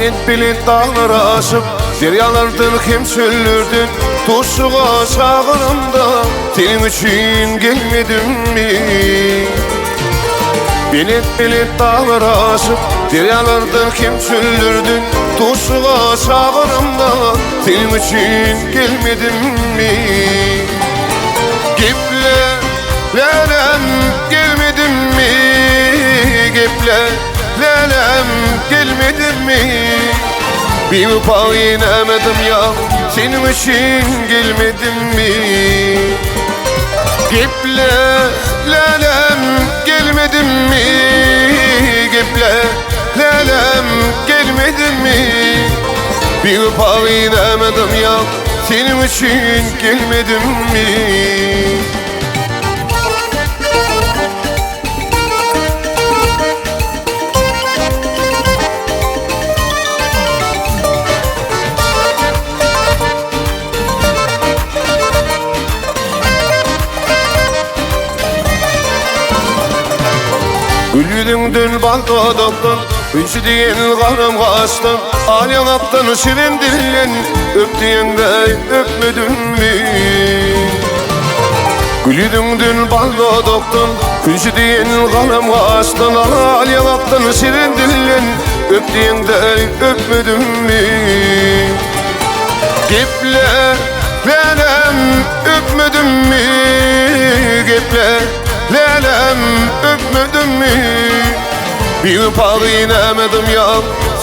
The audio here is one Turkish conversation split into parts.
Bilet bilet dağlara aşıp deryalardan hem çöllürdün. Tuşuğa çağırımda senin için gelmedim mi? Bilet bilet dağlara aşıp deryalardan hem çöllürdün. Tuşuğa çağırımda senin için gelmedim mi? Geple lelem gelmedim mi? Geple lelem gelmedim mi? Bir upa inemedim ya, senin için gelmedim mi? Geple lelem gelmedim mi? Geple lelem gelmedim mi? Bir upa inemedim ya, senin için gelmedim mi? Gülüdün dün balda doktun, Ünsü diyen karım kaçtın. Al yanaktan şirin dilin, öp diyen de öpmedin mi? Gülüdün dün balda doktun, Ünsü diyen karım kaçtın. Al yanaktan şirin dilin, öp diyen de öpmedin mi? Geple lelem öpmedin mi? Geple lelem öpmedin mi? Bir upa inemedim ya,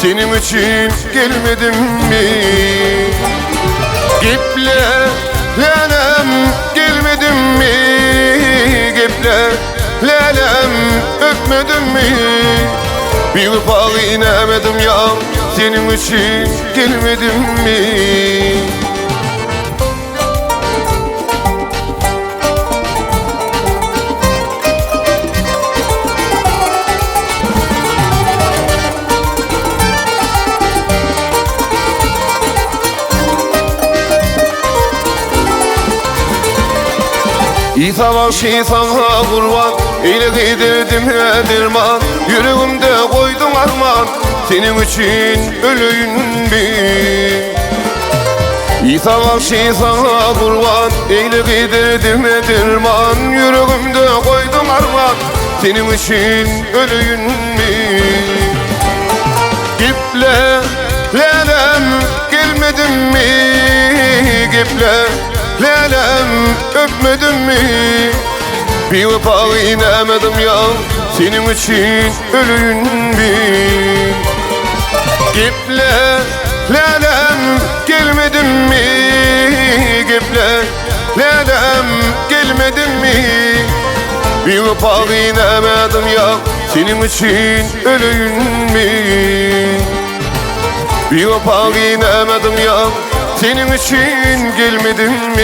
senin için gelmedim mi? Geple lelem gelmedim mi? Geple lelem öpmedin mi? Bir upa inemedim ya, senin için gelmedim mi? İsavaş İsa'na kurban, eyle giderdim edirman. Yüreğimde koydum arman, senin için öleyim mi? İsavaş İsa'na kurban, eyle giderdim edirman. Yüreğimde koydum arman, senin için öleyim mi? Geple lelem gelmedim mi? Geple lelem öpmedin mi? Bir upa inemedim ya, senin için öleyim mi? Geple lelem gelmedim mi? Geple lelem gelmedim mi? Bir upa inemedim ya, senin için öleyim mi? Bir upa inemedim ya, senin için gelmedim mi?